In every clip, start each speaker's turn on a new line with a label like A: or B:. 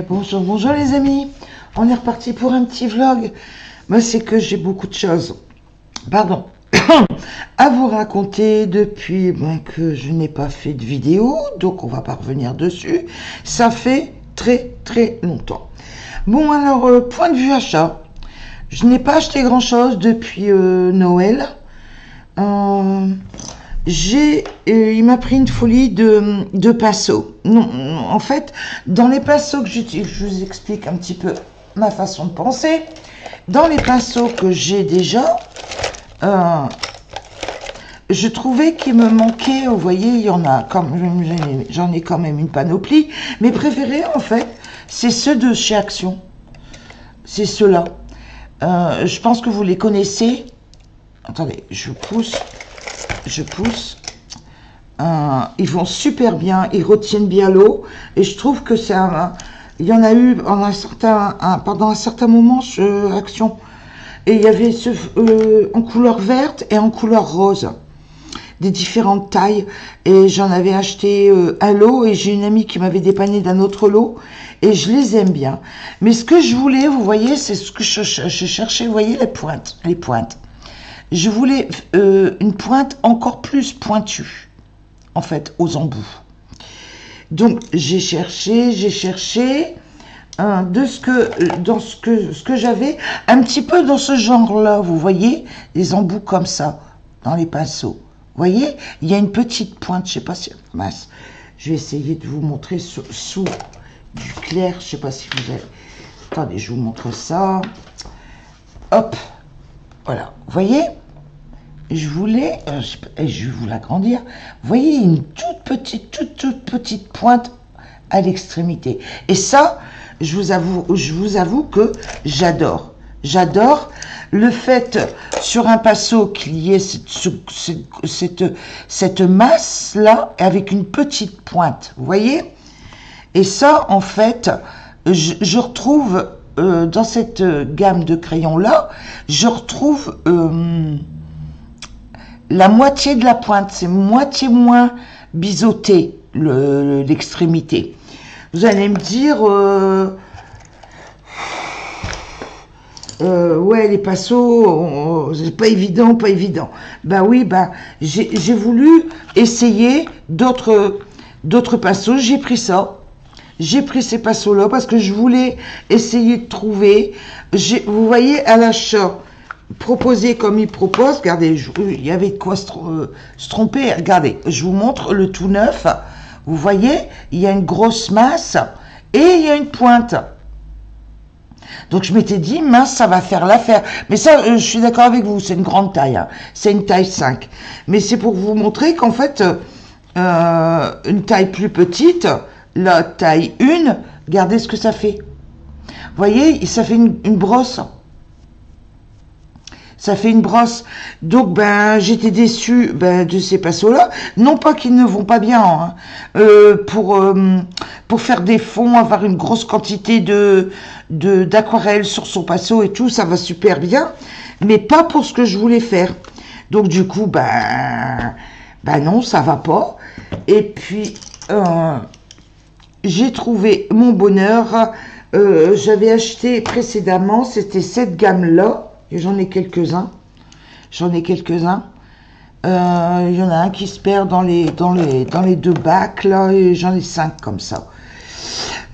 A: bonjour, bonjour les amis. On est reparti pour un petit vlog. Moi, c'est que j'ai beaucoup de choses, pardon, à vous raconter depuis que je n'ai pas fait de vidéo. Donc, on va pas revenir dessus. Ça fait très longtemps. Bon, alors, point de vue achat. Je n'ai pas acheté grand-chose depuis Noël. Il m'a pris une folie de pinceaux. Non, en fait, dans les pinceaux que j'utilise, je vous explique un petit peu ma façon de penser. Dans les pinceaux que j'ai déjà, je trouvais qu'il me manquait, vous voyez, il y en a, j'en ai quand même une panoplie. Mes préférés, en fait, c'est ceux de chez Action. C'est ceux-là. Je pense que vous les connaissez. Attendez, je pousse. Ils vont super bien, ils retiennent bien l'eau, et je trouve que c'est il y en a eu pendant un certain moment chez Action, et il y avait en couleur verte et en couleur rose, des différentes tailles, et j'en avais acheté un lot, et j'ai une amie qui m'avait dépanné d'un autre lot, et je les aime bien. Mais ce que je voulais, vous voyez, c'est ce que je cherchais, vous voyez, les pointes. Je voulais une pointe encore plus pointue, en fait, aux embouts. Donc, j'ai cherché ce que j'avais, un petit peu dans ce genre-là, vous voyez, les embouts comme ça, dans les pinceaux. Vous voyez, il y a une petite pointe, je sais pas si... Mince, je vais essayer de vous montrer sous du clair, je sais pas si vous avez... Attendez, je vous montre ça. Hop, voilà, vous voyez, je voulais, je vais vous l'agrandir, vous voyez, une toute petite pointe à l'extrémité. Et ça, je vous avoue que j'adore. J'adore le fait, sur un pinceau, qu'il y ait cette masse-là, avec une petite pointe, vous voyez. Et ça, en fait, je retrouve... dans cette gamme de crayons-là, je retrouve la moitié de la pointe. C'est moitié moins biseauté, l'extrémité. Vous allez me dire, ouais, les pinceaux, c'est pas évident. Bah oui, j'ai voulu essayer d'autres pinceaux. J'ai pris ça. J'ai pris ces pinceaux-là parce que je voulais essayer de trouver. Vous voyez, à l'achat, proposé comme il propose, regardez, il y avait de quoi se tromper. Regardez, je vous montre le tout neuf. Vous voyez, il y a une grosse masse et il y a une pointe. Donc, je m'étais dit, mince, ça va faire l'affaire. Mais ça, je suis d'accord avec vous, c'est une grande taille. Hein. C'est une taille 5. Mais c'est pour vous montrer qu'en fait, une taille plus petite... La taille 1, regardez ce que ça fait. Vous voyez, ça fait une brosse. Ça fait une brosse. Donc, j'étais déçue de ces pinceaux-là. Non pas qu'ils ne vont pas bien. Hein. Pour faire des fonds, avoir une grosse quantité d'aquarelle sur son pinceau et tout, ça va super bien. Mais pas pour ce que je voulais faire. Donc, du coup, non, ça va pas. Et puis... j'ai trouvé mon bonheur. J'avais acheté précédemment, c'était cette gamme-là, et j'en ai quelques-uns. Il y en a un qui se perd dans les deux bacs, là, et j'en ai 5 comme ça.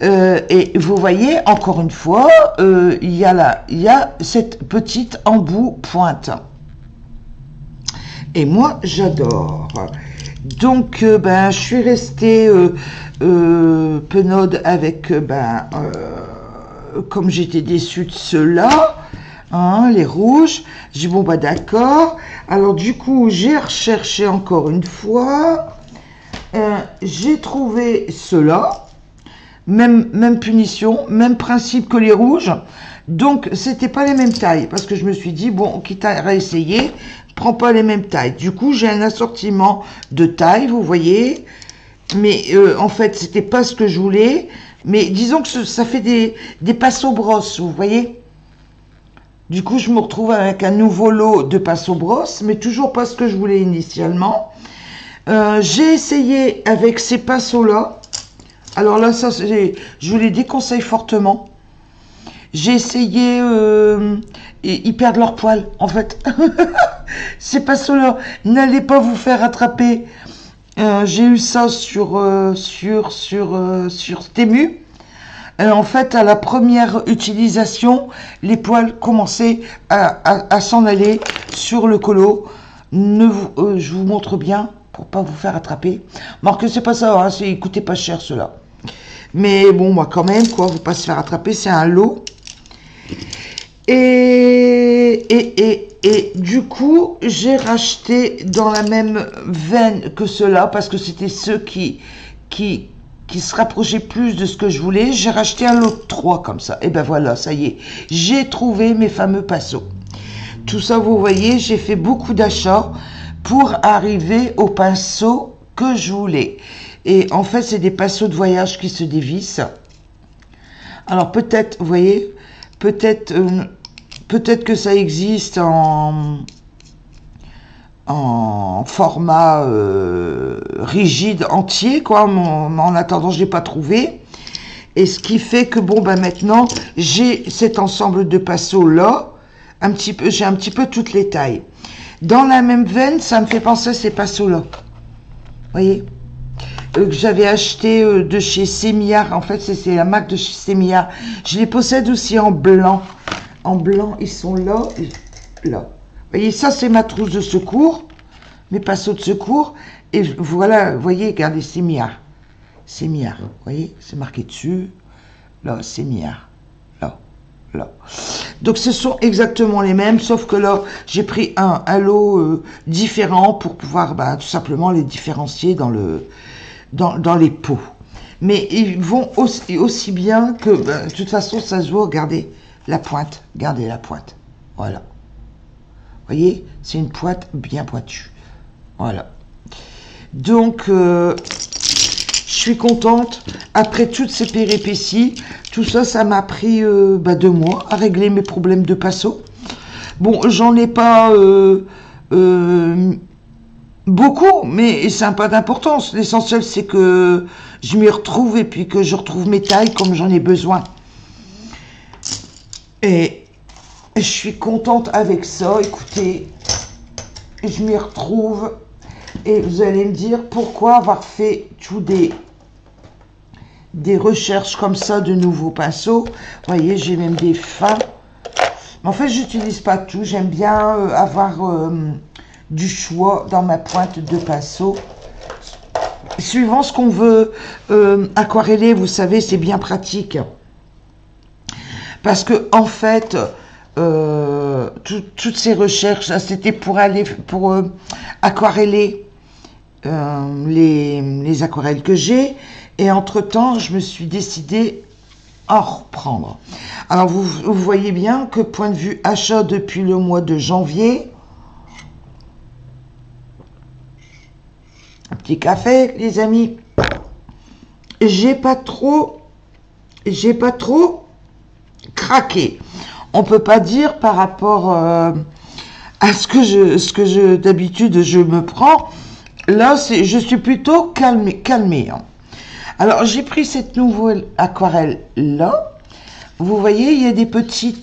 A: Et vous voyez, encore une fois, il y a cette petite embout pointe. Et moi, j'adore. Donc, je suis restée penaude avec, comme j'étais déçue de ceux-là, hein, les rouges. J'ai dit, bon, d'accord. Alors, du coup, j'ai recherché encore une fois. J'ai trouvé ceux-là. Même punition, même principe que les rouges. Donc, c'était pas les mêmes tailles. Parce que je me suis dit, bon, quitte à réessayer, prends pas les mêmes tailles. Du coup, j'ai un assortiment de tailles, vous voyez. Mais en fait, c'était pas ce que je voulais. Mais disons que ça fait des pinceaux brosses, vous voyez. Du coup, je me retrouve avec un nouveau lot de pinceaux brosses, mais toujours pas ce que je voulais initialement. J'ai essayé avec ces pinceaux-là. Alors là, ça, je vous les déconseille fortement. J'ai essayé, ils perdent leur poil, en fait. C'est pas cela. N'allez pas vous faire attraper. J'ai eu ça sur Temu. En fait, à la première utilisation, les poils commençaient à s'en aller sur le colo. Je vous montre bien pour pas vous faire attraper. Marque, c'est pas ça, hein, il coûtait pas cher cela. Mais bon, moi quand même, quoi, faut pas se faire attraper, c'est un lot. Et du coup, j'ai racheté dans la même veine que ceux-là, parce que c'était ceux qui se rapprochaient plus de ce que je voulais. J'ai racheté un lot de 3 comme ça. Et ben voilà, ça y est, j'ai trouvé mes fameux pinceaux. Tout ça, vous voyez, j'ai fait beaucoup d'achats pour arriver aux pinceaux que je voulais. Et en fait, c'est des pinceaux de voyage qui se dévissent. Alors peut-être, vous voyez, peut-être que ça existe en format rigide entier, quoi. En attendant, je l'ai pas trouvé. Et ce qui fait que bon, ben maintenant, j'ai cet ensemble de pinceaux là, j'ai un petit peu toutes les tailles. Dans la même veine, ça me fait penser à ces pinceaux là. Vous voyez, que j'avais acheté de chez Semillard. En fait, c'est la marque de chez Semillard. Je les possède aussi en blanc. En blanc, ils sont là et là. Vous voyez, ça, c'est ma trousse de secours. Mes pinceaux de secours. Et voilà, vous voyez, regardez, Semillard. Semillard, vous voyez, c'est marqué dessus. Là, Semillard. Là, là. Donc, ce sont exactement les mêmes, sauf que là, j'ai pris un lot différent pour pouvoir tout simplement les différencier dans les pots. Mais ils vont aussi bien que, de toute façon, ça se voit, regardez la pointe, regardez la pointe, voilà. Vous voyez, c'est une pointe bien pointue, voilà. Donc, je suis contente, après toutes ces péripéties, tout ça, ça m'a pris 2 mois à régler mes problèmes de pinceau. Bon, j'en ai pas... beaucoup, mais ça n'a pas d'importance. L'essentiel, c'est que je m'y retrouve et puis que je retrouve mes tailles comme j'en ai besoin. Et je suis contente avec ça. Écoutez, je m'y retrouve. Et vous allez me dire pourquoi avoir fait tous des recherches comme ça de nouveaux pinceaux. Vous voyez, j'ai même des fins. Mais en fait, j'utilise pas tout. J'aime bien avoir... du choix dans ma pointe de pinceau. Suivant ce qu'on veut aquareller, vous savez, c'est bien pratique. Parce que, en fait, toutes ces recherches, c'était pour aquareller les aquarelles que j'ai. Et entre-temps, je me suis décidée à en reprendre. Alors, vous voyez bien que, point de vue achat depuis le mois de janvier, un petit café, les amis. J'ai pas trop craqué. On peut pas dire par rapport à ce que d'habitude je me prends. Là, je suis plutôt calmée. Hein. Alors, j'ai pris cette nouvelle aquarelle là. Vous voyez, il y a des petits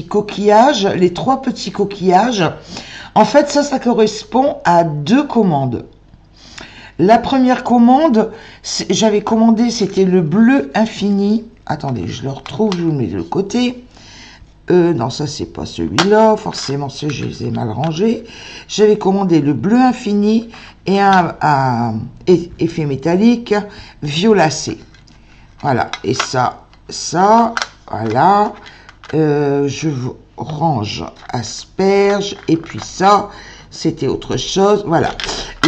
A: coquillages, les 3 petits coquillages. En fait, ça correspond à 2 commandes. La première commande, j'avais commandé, c'était le bleu infini. Attendez, je le retrouve, je vous le mets de l'autre côté. Non, ça, c'est pas celui-là. Forcément, je les ai mal rangés. J'avais commandé le bleu infini et un effet métallique violacé. Voilà. Et ça, voilà. Je vous range asperge et puis ça c'était autre chose. Voilà,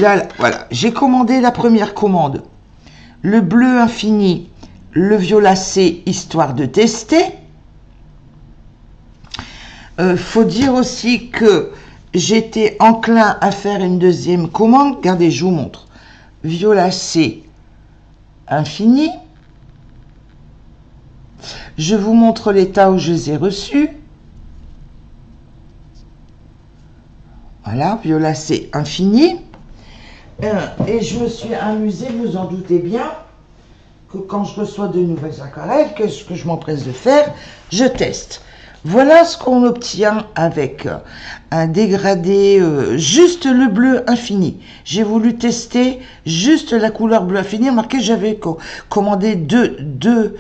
A: là voilà, j'ai commandé la première commande, le bleu infini, le violacé, histoire de tester. Faut dire aussi que j'étais enclin à faire une deuxième commande. Regardez, je vous montre, violacé infini. Je vous montre l'état où je les ai reçus. Voilà, violacé infini. Et je me suis amusée, vous en doutez bien, que quand je reçois de nouvelles aquarelles, que ce que je m'empresse de faire, je teste. Voilà ce qu'on obtient avec un dégradé, juste le bleu infini. J'ai voulu tester juste la couleur bleu infini. Remarquez, j'avais commandé deux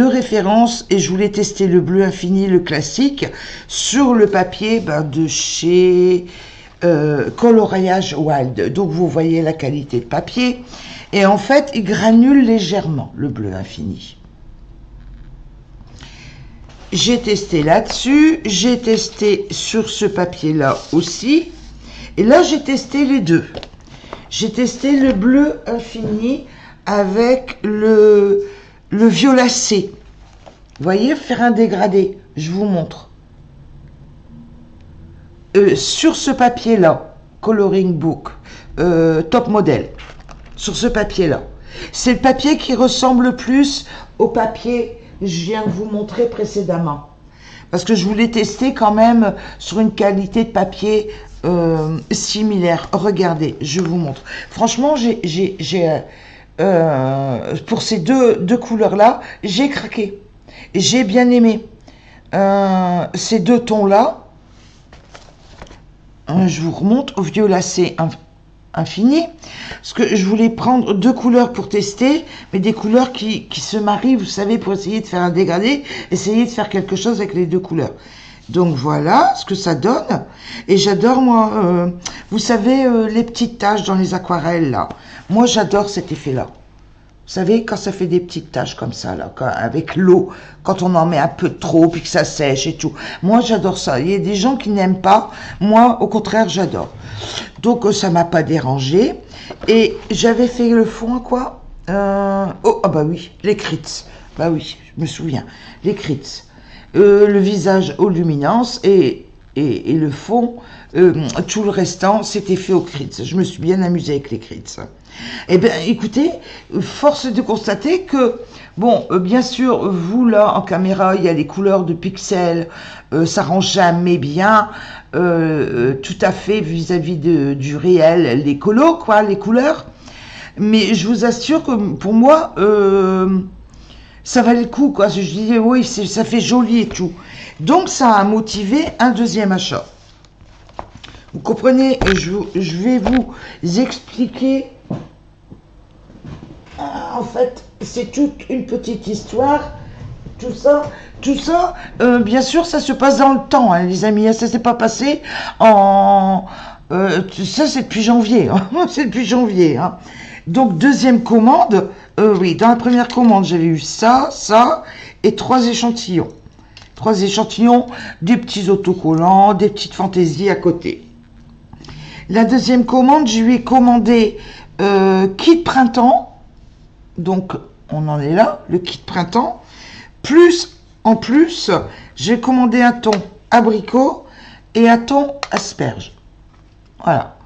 A: références et je voulais tester le bleu infini, le classique, sur le papier de chez Coloriage Wild. Donc vous voyez la qualité de papier. Et en fait, il granule légèrement, le bleu infini. J'ai testé là-dessus, j'ai testé sur ce papier-là aussi. Et là, j'ai testé les deux. J'ai testé le bleu infini avec le violacé. Vous voyez, faire un dégradé. Je vous montre. Sur ce papier-là, Coloring Book, Top Model. Sur ce papier-là. C'est le papier qui ressemble le plus au papier que je viens de vous montrer précédemment. Parce que je voulais tester quand même sur une qualité de papier similaire. Regardez, je vous montre. Franchement, pour ces deux couleurs-là, j'ai craqué. J'ai bien aimé. Ces deux tons-là, je vous remonte au violacé infini, parce que je voulais prendre deux couleurs pour tester, mais des couleurs qui se marient, vous savez, pour essayer de faire un dégradé, essayer de faire quelque chose avec les deux couleurs. Donc voilà ce que ça donne. Et j'adore, moi, vous savez, les petites taches dans les aquarelles, là. Moi, j'adore cet effet-là. Vous savez, quand ça fait des petites taches comme ça, là, avec l'eau, quand on en met un peu trop, puis que ça sèche et tout. Moi, j'adore ça. Il y a des gens qui n'aiment pas. Moi, au contraire, j'adore. Donc, ça m'a pas dérangé. Et j'avais fait le fond à quoi oh, ah bah oui, les crits. Bah oui, je me souviens. Les crits. Le visage aux luminances et le fond, tout le restant, c'était fait aux crits. Je me suis bien amusée avec les crits. Eh bien, écoutez, force est de constater que, bon, bien sûr, vous, là, en caméra, il y a les couleurs de pixels, ça rend jamais bien, tout à fait vis-à-vis du réel, les colos, quoi, les couleurs. Mais je vous assure que, pour moi, ça valait le coup, quoi. Je disais, oui, ça fait joli et tout. Donc, ça a motivé un deuxième achat. Vous comprenez, je vais vous expliquer. En fait, c'est toute une petite histoire. Tout ça, bien sûr, ça se passe dans le temps, hein, les amis. Ça s'est pas passé en... ça, c'est depuis janvier. Hein, c'est depuis janvier. Hein. Donc, deuxième commande. Oui, dans la première commande, j'avais eu ça et 3 échantillons. 3 échantillons, des petits autocollants, des petites fantaisies à côté. La deuxième commande, je lui ai commandé kit printemps. Donc, on en est là, le kit printemps. Plus, en plus, j'ai commandé un ton abricot et un ton asperge. Voilà.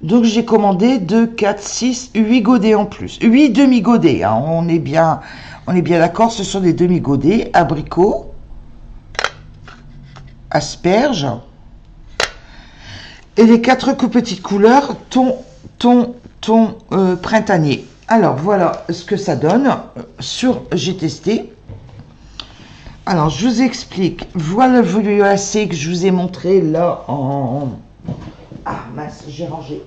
A: Donc, j'ai commandé 2, 4, 6, 8 godets en plus. 8 demi-godets, hein. On est bien d'accord, ce sont des demi-godets. Abricot, asperge. Et les 4 petites couleurs, ton printanier. Alors, voilà ce que ça donne. J'ai testé. Alors, je vous explique. Voilà le violacé que je vous ai montré là en... Ah, mince, j'ai rangé.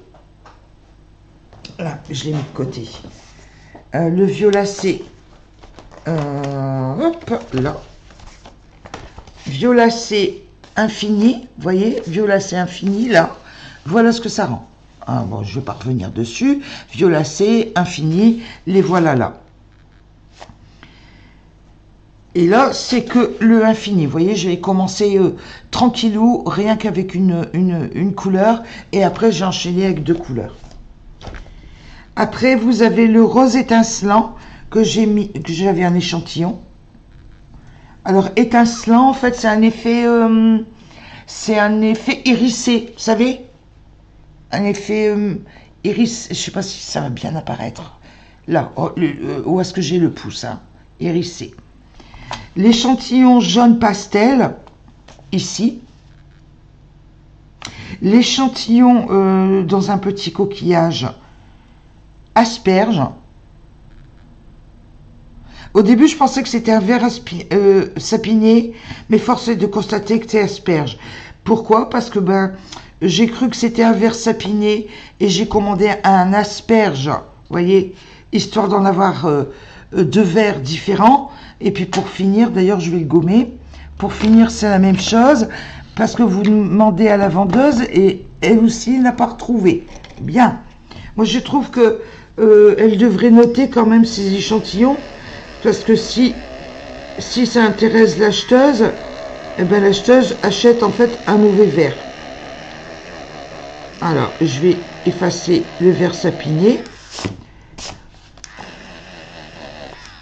A: Là, je l'ai mis de côté. Le violacé. Hop, là. Violacé infini. Vous voyez, violacé infini, là. Voilà ce que ça rend. Ah, bon, je ne vais pas revenir dessus. Violacé, infini, les voilà là. Et là, c'est que le infini. Vous voyez, je vais commencer tranquillou, rien qu'avec une couleur. Et après, j'ai enchaîné avec 2 couleurs. Après, vous avez le rose étincelant que j'avais un échantillon. Alors, étincelant, en fait, c'est un effet hérissé, vous savez? Un effet iris, je ne sais pas si ça va bien apparaître. Là, où est-ce que j'ai le pouce, hein, hérissé. L'échantillon jaune pastel, ici. L'échantillon dans un petit coquillage asperge. Au début, je pensais que c'était un verre sapiné, mais force est de constater que c'est asperge. Pourquoi? Parce que j'ai cru que c'était un verre sapiné et j'ai commandé un asperge, vous voyez, histoire d'en avoir deux verres différents. Et puis pour finir, d'ailleurs, je vais le gommer. Pour finir, c'est la même chose, parce que vous demandez à la vendeuse et elle aussi n'a pas retrouvé. Bien. Moi, je trouve que elle devrait noter quand même ces échantillons. Parce que si ça intéresse l'acheteuse, eh ben l'acheteuse achète en fait un mauvais verre. Alors, je vais effacer le verre sapiné.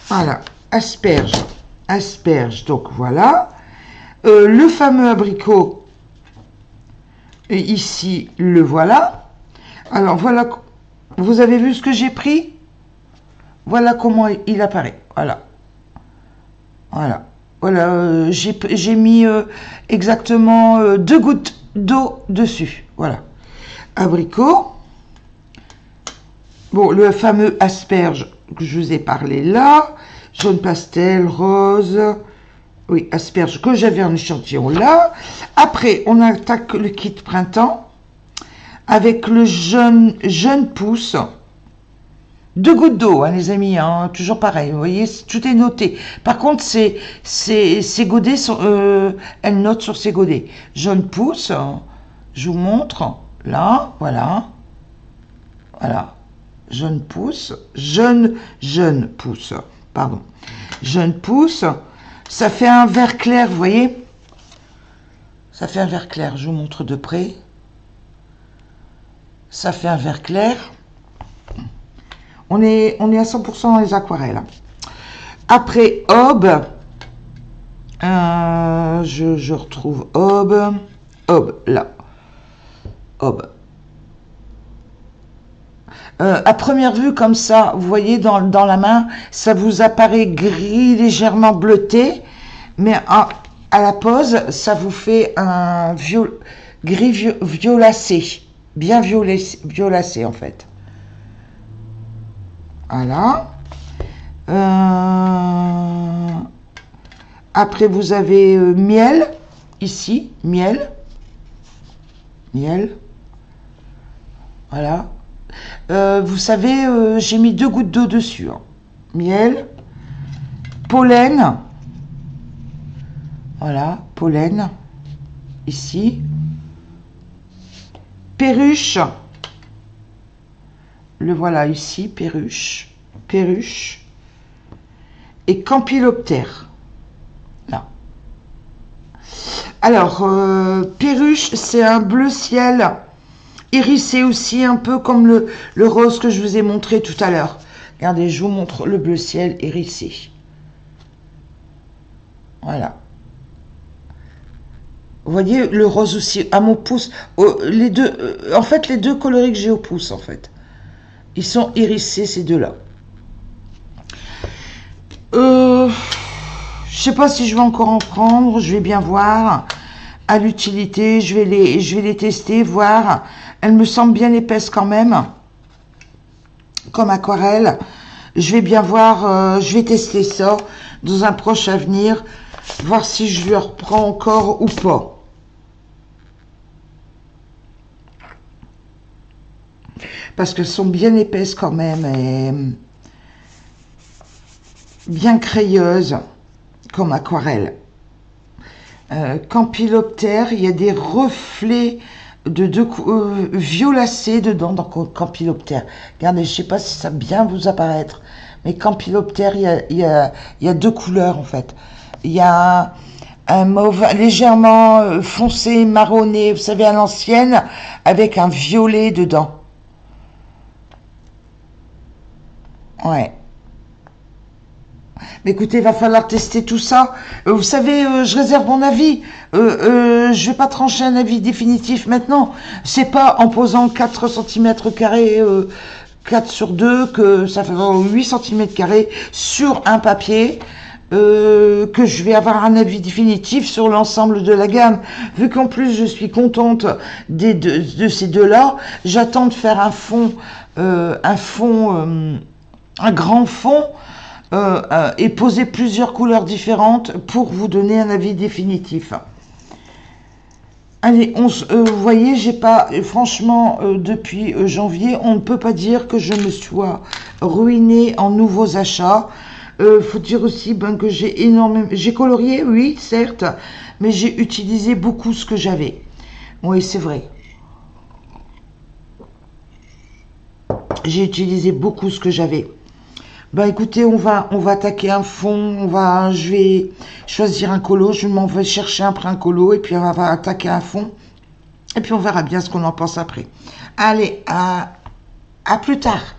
A: Voilà, asperge, asperge, donc voilà. Le fameux abricot, et ici, le voilà. Alors, voilà, vous avez vu ce que j'ai pris? Voilà comment il apparaît. Voilà. Voilà. Voilà. J'ai mis exactement 2 gouttes d'eau dessus. Voilà. Abricot. Bon, le fameux asperge que je vous ai parlé là. Jaune pastel, rose. Oui, asperge que j'avais en échantillon là. Après, on attaque le kit printemps avec le jeune pousse. 2 gouttes d'eau, hein, les amis, hein, toujours pareil, vous voyez, tout est noté. Par contre, ces godets, elles notent sur ces godets. Jaune pousse, je vous montre, là, voilà, voilà, jeune pousse, jeune pousse, pardon, jeune pousse, ça fait un vert clair, vous voyez, ça fait un vert clair, je vous montre de près, ça fait un vert clair. On est à 100% dans les aquarelles. Après, Aube. Je retrouve Aube. Aube, là. Aube. À première vue, comme ça, vous voyez, dans la main, ça vous apparaît gris, légèrement bleuté. Mais à la pose, ça vous fait un gris violacé. Bien violacé, en fait. Voilà. Après, vous avez miel, ici, miel. Miel. Voilà. Vous savez, j'ai mis 2 gouttes d'eau dessus. Hein. Miel. Pollen. Voilà, pollen. Ici. Perruche. Le voilà ici, perruche, perruche, et campyloptère, là. Alors, perruche, c'est un bleu ciel, hérissé aussi, un peu comme le rose que je vous ai montré tout à l'heure. Regardez, je vous montre le bleu ciel hérissé. Voilà. Vous voyez, le rose aussi, à mon pouce, les deux, en fait, les deux coloris que j'ai au pouce, en fait. Ils sont hérissés, ces deux-là. Je sais pas si je vais encore en prendre. Je vais bien voir à l'utilité. Je vais les tester, voir. Elles me semblent bien épaisses quand même. Comme aquarelle. Je vais bien voir. Je vais tester ça dans un proche avenir. Voir si je le reprends encore ou pas. Parce qu'elles sont bien épaisses quand même et bien crayeuses comme aquarelle. Campyloptère, il y a des reflets de violacés dedans dans Campyloptère. Regardez, je ne sais pas si ça va bien vous apparaître, mais Campyloptère, il y a 2 couleurs en fait. Il y a un mauve légèrement foncé, marronné, vous savez, à l'ancienne, avec un violet dedans. Ouais. Mais écoutez, il va falloir tester tout ça. Vous savez, je réserve mon avis. Je vais pas trancher un avis définitif maintenant. C'est pas en posant 4 cm², 4 sur 2, que ça fait 8 cm² sur un papier. que je vais avoir un avis définitif sur l'ensemble de la gamme. Vu qu'en plus je suis contente de ces deux-là, j'attends de faire un grand fond et poser plusieurs couleurs différentes pour vous donner un avis définitif. Allez, vous voyez, j'ai pas, franchement, depuis janvier, on ne peut pas dire que je me sois ruinée en nouveaux achats. Faut dire aussi ben, que j'ai colorié, oui, certes, mais j'ai utilisé beaucoup ce que j'avais. Oui, c'est vrai. J'ai utilisé beaucoup ce que j'avais. Ben écoutez, on va attaquer un fond, je vais choisir un colo, je m'en vais chercher après un colo, et puis on va attaquer un fond, et puis on verra bien ce qu'on en pense après. Allez, à plus tard.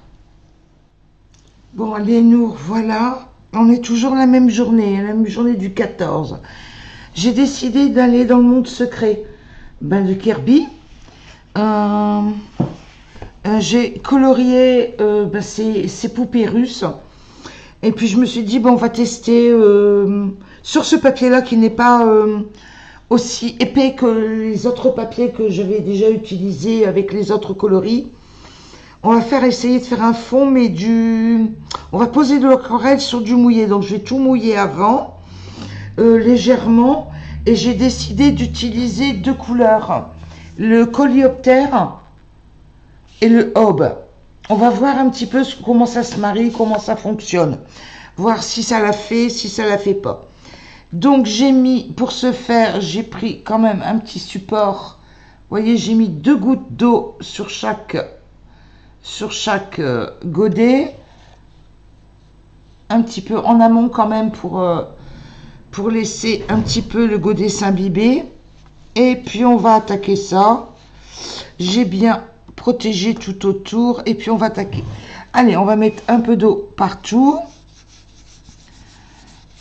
A: Bon, allez, nous, voilà, on est toujours la même journée du 14. J'ai décidé d'aller dans le monde secret de Kirby. J'ai colorié ces poupées russes. Et puis je me suis dit, bon, on va tester sur ce papier-là qui n'est pas aussi épais que les autres papiers que j'avais déjà utilisés avec les autres coloris. On va essayer de faire un fond, mais on va poser de l'aquarelle sur du mouillé. Donc je vais tout mouiller avant, légèrement. Et j'ai décidé d'utiliser deux couleurs, le coléoptère et le aube. On va voir un petit peu comment ça se marie, comment ça fonctionne. Voir si ça l'a fait, si ça la fait pas. Donc j'ai mis, pour ce faire, j'ai pris quand même un petit support. Vous voyez, j'ai mis 2 gouttes d'eau sur chaque godet. Un petit peu en amont quand même pour laisser un petit peu le godet s'imbiber. Et puis on va attaquer ça. J'ai bien protégé tout autour et puis on va attaquer. Allez, on va mettre un peu d'eau partout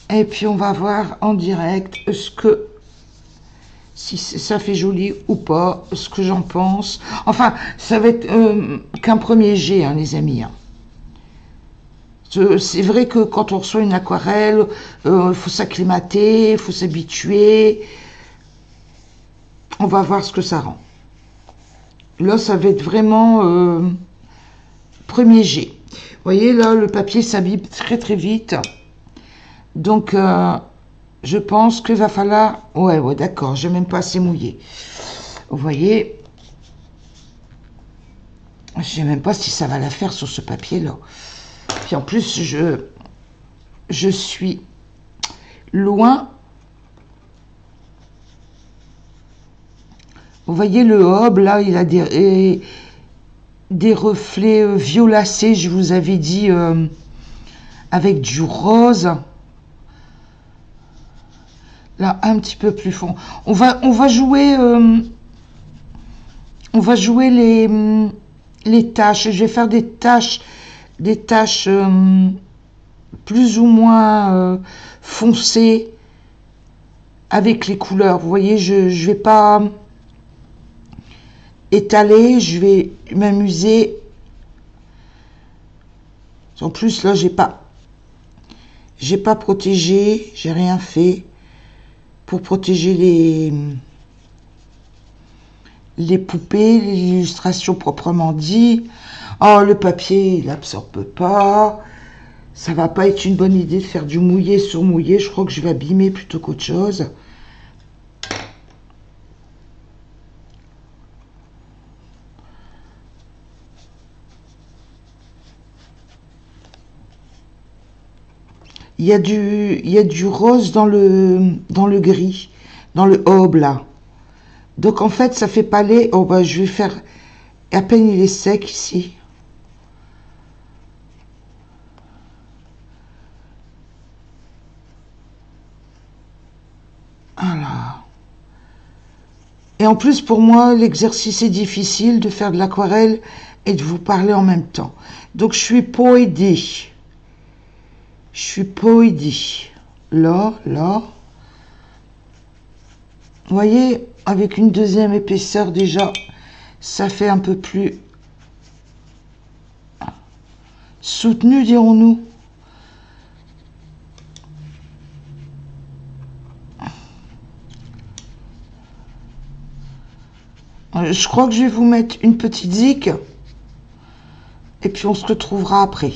A: et puis on va voir en direct si ça fait joli ou pas, ce que j'en pense. Enfin, ça va être qu'un premier jet, hein, les amis. C'est vrai que quand on reçoit une aquarelle, il faut s'acclimater, il faut s'habituer. On va voir ce que ça rend. Là, ça va être vraiment premier jet. Vous voyez, là, le papier s'abîme très, très vite. Donc, je pense qu'il va falloir... Ouais, d'accord, je n'ai même pas assez mouillé. Vous voyez, je ne sais même pas si ça va la faire sur ce papier-là. Puis en plus, je suis loin. Vous voyez le hob, là, il a des reflets violacés, je vous avais dit, avec du rose. Là, un petit peu plus fond. On va jouer les taches. Je vais faire des taches plus ou moins foncées avec les couleurs. Vous voyez, je ne vais pas étaler, je vais m'amuser. En plus, là, j'ai pas protégé, j'ai rien fait pour protéger les poupées, l'illustration proprement dit. Oh, le papier, il absorbe pas. Ça va pas être une bonne idée de faire du mouillé sur mouillé. Je crois que je vais abîmer plutôt qu'autre chose. Il y a du rose dans le gris, dans le hob là. Donc en fait, ça fait palais. Oh bah je vais faire, à peine il est sec ici. Voilà. Et en plus pour moi, l'exercice est difficile de faire de l'aquarelle et de vous parler en même temps. Donc je suis pas aidée. Je suis pas aidée. Là. Vous voyez, avec une deuxième épaisseur déjà, ça fait un peu plus soutenu, dirons-nous. je crois que je vais vous mettre une petite zik. Et puis on se retrouvera après.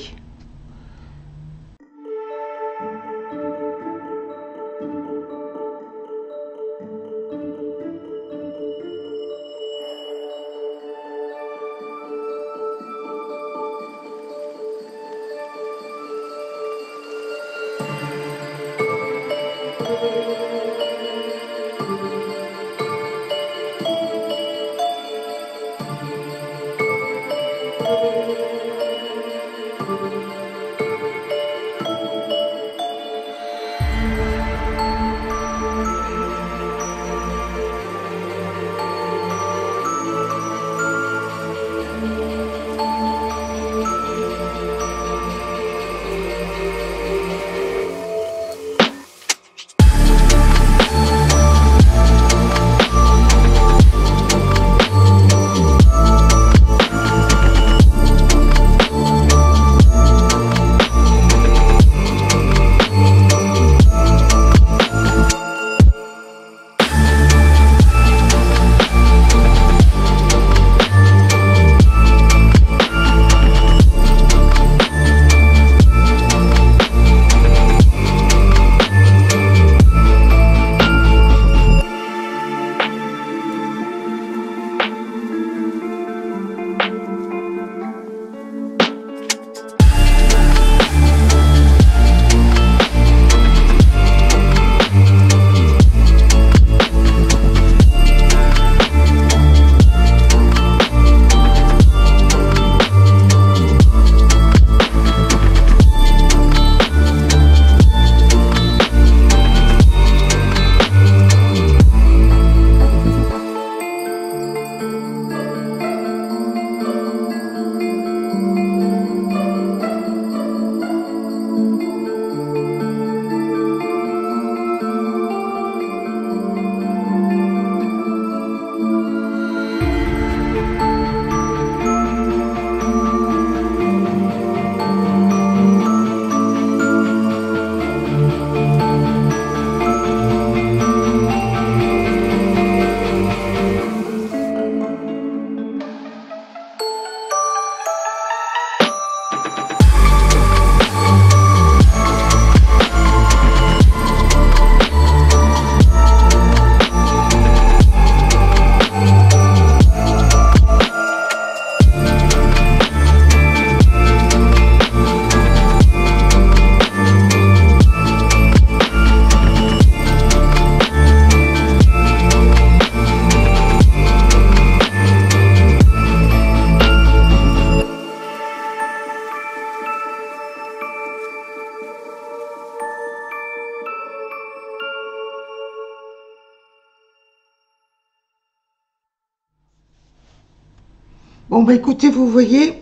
A: Bon, bah écoutez, vous voyez,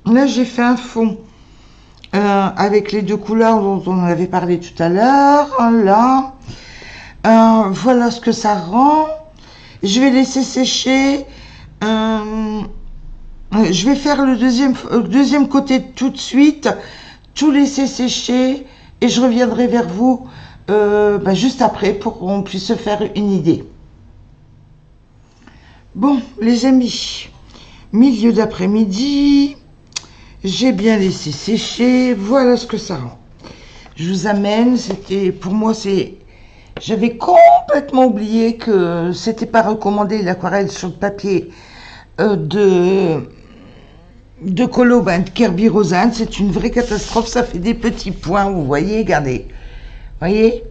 A: là j'ai fait un fond avec les deux couleurs dont on avait parlé tout à l'heure. Là, voilà ce que ça rend. Je vais laisser sécher. Je vais faire le deuxième côté tout de suite, tout laisser sécher et je reviendrai vers vous juste après pour qu'on puisse se faire une idée. Bon, les amis, milieu d'après-midi, j'ai bien laissé sécher, voilà ce que ça rend. Je vous amène, pour moi, j'avais complètement oublié que c'était pas recommandé l'aquarelle sur le papier de colo de Kirby Rosanne. C'est une vraie catastrophe, ça fait des petits points, vous voyez, regardez, voyez,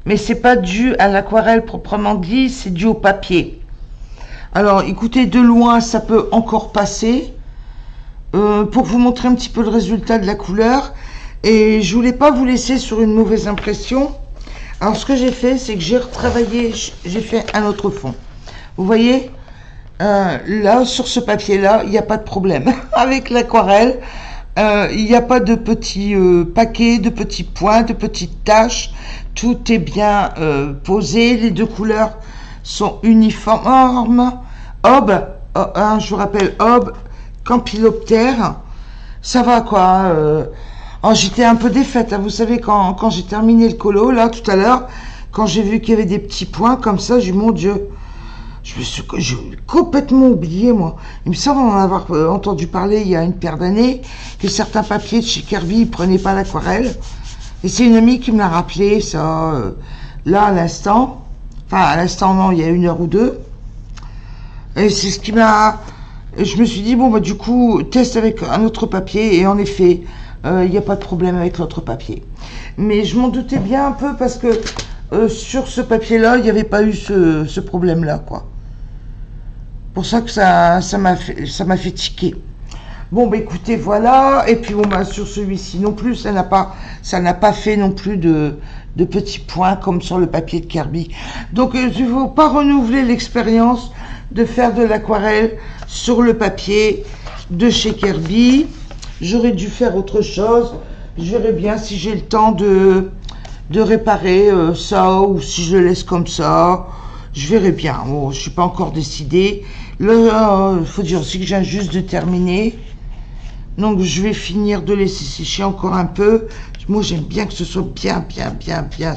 A: mais c'est pas dû à l'aquarelle proprement dit, c'est dû au papier. Alors écoutez, de loin ça peut encore passer, pour vous montrer un petit peu le résultat de la couleur, et je voulais pas vous laisser sur une mauvaise impression. Alors ce que j'ai fait, c'est que j'ai retravaillé, j'ai fait un autre fond, vous voyez. Là, sur ce papier-là, il n'y a pas de problème. Avec l'aquarelle, il n'y a pas de petits paquets, de petits points, de petites taches. Tout est bien posé. Les deux couleurs sont uniformes. Aube, je vous rappelle, Aube, Campyloptère. Ça va quoi. Oh, j'étais un peu défaite. Hein, vous savez, quand j'ai terminé le colo, là, tout à l'heure, quand j'ai vu qu'il y avait des petits points comme ça, j'ai dit, mon Dieu. J'ai complètement oublié, moi. Il me semble en avoir entendu parler il y a une paire d'années, que certains papiers de chez Kirby ne prenaient pas l'aquarelle. Et c'est une amie qui me l'a rappelé, ça, là, à l'instant. Enfin, à l'instant, non, il y a 1 heure ou 2. Et c'est ce qui m'a... Je me suis dit, bon, bah, du coup, teste avec un autre papier. Et en effet, il n'y a pas de problème avec l'autre papier. Mais je m'en doutais bien un peu parce que sur ce papier-là, il n'y avait pas eu ce problème-là, quoi. Pour ça que ça m'a fait tiquer. Bon, bah écoutez, voilà. Et puis, bon, bah, sur celui-ci non plus, ça n'a pas fait non plus de petits points comme sur le papier de Kirby. Donc, il ne faut pas renouveler l'expérience de faire de l'aquarelle sur le papier de chez Kirby. J'aurais dû faire autre chose. Je verrai bien si j'ai le temps de réparer ça ou si je le laisse comme ça. Je verrai bien. Bon, je ne suis pas encore décidée. Là, il faut dire aussi que j'ai juste de terminer. Donc, je vais finir de laisser sécher encore un peu. Moi, j'aime bien que ce soit bien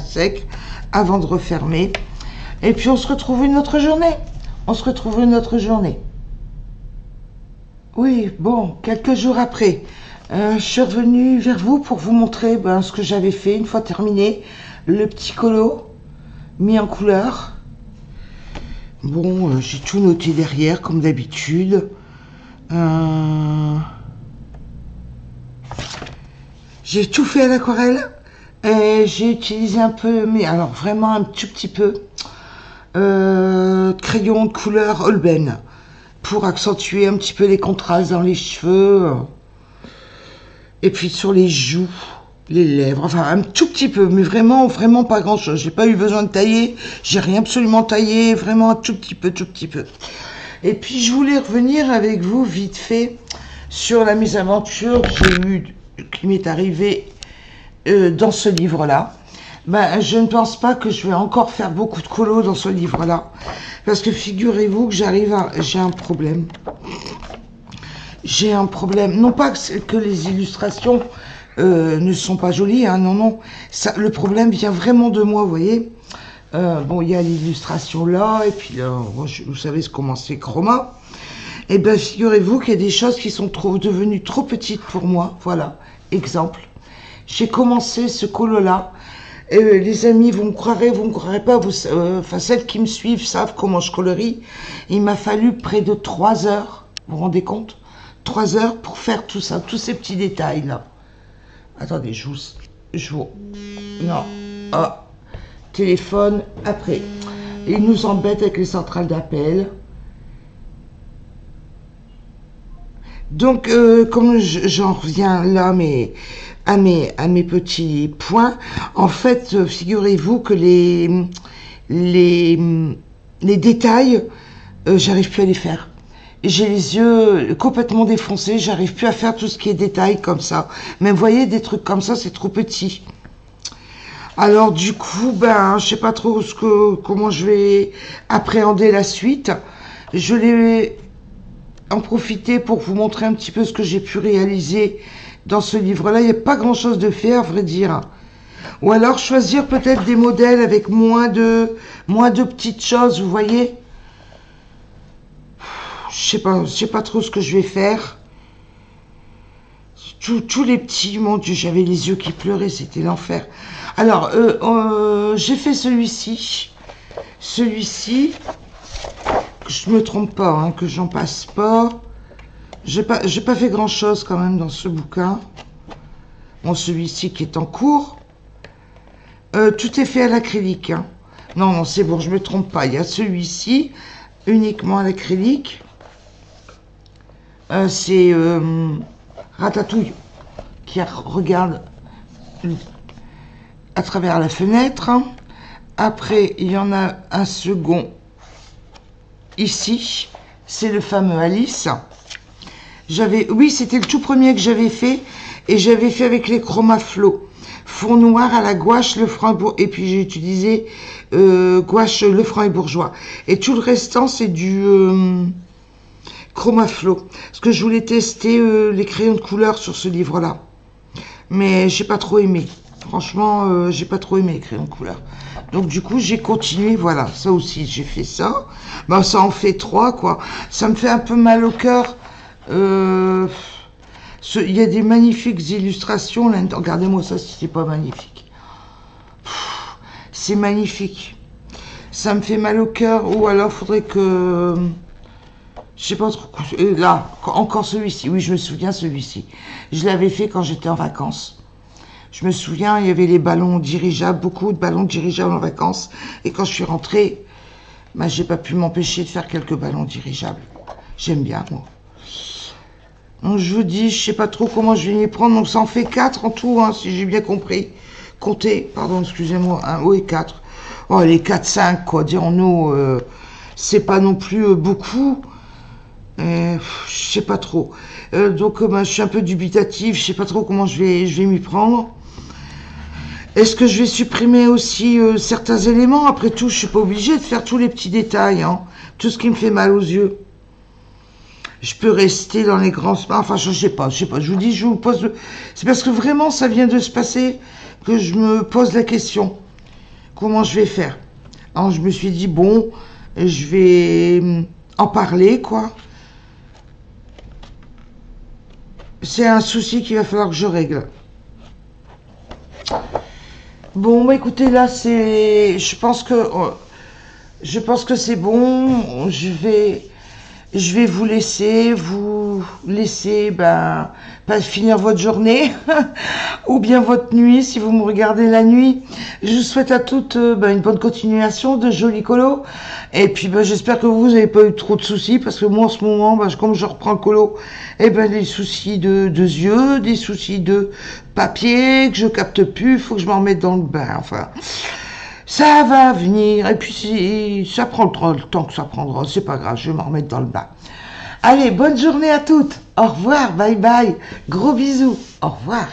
A: sec avant de refermer. Et puis, on se retrouve une autre journée. Oui, bon, quelques jours après, je suis revenue vers vous pour vous montrer ce que j'avais fait une fois terminé. Le petit colo mis en couleur. Bon, j'ai tout noté derrière, comme d'habitude. J'ai tout fait à l'aquarelle. J'ai utilisé un peu, mais alors vraiment un tout petit peu, crayon de couleur Holbein pour accentuer un petit peu les contrastes dans les cheveux. Et puis sur les joues, les lèvres, enfin un tout petit peu, mais vraiment pas grand chose. J'ai pas eu besoin de tailler, j'ai rien absolument taillé, vraiment un tout petit peu. Et puis je voulais revenir avec vous vite fait sur la mésaventure qui m'est arrivée dans ce livre-là. Je ne pense pas que je vais encore faire beaucoup de colos dans ce livre-là, parce que figurez-vous que j'ai un problème. J'ai un problème, non pas que les illustrations ne sont pas jolies, hein, non, le problème vient vraiment de moi, vous voyez. Bon, il y a l'illustration là, et puis là, vous savez comment c'est Chroma. Et bien, figurez-vous qu'il y a des choses qui sont devenues trop petites pour moi, voilà, exemple. J'ai commencé ce colo-là, et les amis, vous me croirez pas, enfin, celles qui me suivent savent comment je colorie. Il m'a fallu près de 3 heures, vous vous rendez compte? 3 heures pour faire tout ça, tous ces petits détails-là. Attendez, non. Ah, téléphone, après. Ils nous embêtent avec les centrales d'appel. Donc, comme j'en reviens là, à mes petits points, en fait, figurez-vous que les détails, j'arrive plus à les faire. J'ai les yeux complètement défoncés, j'arrive plus à faire tout ce qui est détail comme ça. Mais vous voyez, des trucs comme ça, c'est trop petit. Alors du coup, je sais pas trop comment je vais appréhender la suite. Je vais en profiter pour vous montrer un petit peu ce que j'ai pu réaliser dans ce livre-là. Il n'y a pas grand-chose de fait, à vrai dire. Ou alors choisir peut-être des modèles avec moins de petites choses, vous voyez. Je sais pas trop ce que je vais faire. Tous les petits, mon Dieu, j'avais les yeux qui pleuraient, c'était l'enfer. Alors, j'ai fait celui-ci, que je me trompe pas, hein, que j'en passe pas. J'ai pas fait grand-chose quand même dans ce bouquin. Bon, celui-ci qui est en cours. Tout est fait à l'acrylique. Hein. Non, c'est bon, je me trompe pas. Il y a celui-ci, uniquement à l'acrylique. C'est Ratatouille qui regarde à travers la fenêtre. Après, il y en a un second ici. C'est le fameux Alice. Oui, c'était le tout premier que j'avais fait. Et j'avais fait avec les Chromaflow. Fond noir à la gouache, et puis j'ai utilisé gouache Lefranc et Bourgeois. Et tout le restant, c'est du Chromaflow. Parce que je voulais tester les crayons de couleur sur ce livre-là. Mais j'ai pas trop aimé. Franchement, j'ai pas trop aimé les crayons de couleur. Donc du coup, j'ai continué, voilà, ça aussi, j'ai fait ça. Ben, ça en fait 3, quoi. Ça me fait un peu mal au cœur. Il y a des magnifiques illustrations là. Regardez-moi ça, si c'est pas magnifique. C'est magnifique. Ça me fait mal au cœur. Ou alors, faudrait que... Je sais pas trop. Là, encore celui-ci. Oui, je me souviens, celui-ci. Je l'avais fait quand j'étais en vacances. Je me souviens, il y avait les ballons dirigeables, beaucoup de ballons dirigeables en vacances. Et quand je suis rentrée, ben, j'ai pas pu m'empêcher de faire quelques ballons dirigeables. J'aime bien, moi. Donc, je vous dis, je sais pas trop comment je vais m'y prendre. Donc, ça en fait 4 en tout, hein, si j'ai bien compris. Comptez, pardon, excusez-moi, 1 haut et 4. Oh, les 4, 5, quoi, dirons-nous. C'est pas non plus beaucoup. Je sais pas trop. Donc, ben, je suis un peu dubitative. Je sais pas trop comment je vais m'y prendre. Est-ce que je vais supprimer aussi certains éléments? Après tout, je suis pas obligée de faire tous les petits détails, hein. Tout ce qui me fait mal aux yeux. Je peux rester dans les grands... Enfin, je sais pas. Je vous dis, je vous pose... C'est parce que vraiment, ça vient de se passer que je me pose la question. Comment je vais faire? Alors, je me suis dit, bon, je vais en parler, quoi. C'est un souci qu'il va falloir que je règle. Bon, bah écoutez, là, c'est... Je pense que c'est bon. Je vais vous laisser, ben, pas finir votre journée, ou bien votre nuit, si vous me regardez la nuit. Je vous souhaite à toutes ben, une bonne continuation, de jolis colos. Et puis, ben, j'espère que vous n'avez pas eu trop de soucis, parce que moi, en ce moment, ben, comme je reprends le colo, eh ben, des soucis de yeux, des soucis de papier, que je capte plus, il faut que je m'en remette dans le bain, enfin... Ça va venir, et puis si ça prend le temps que ça prendra, c'est pas grave, je vais m'en remettre dans le bain. Allez, bonne journée à toutes, au revoir, bye bye, gros bisous, au revoir.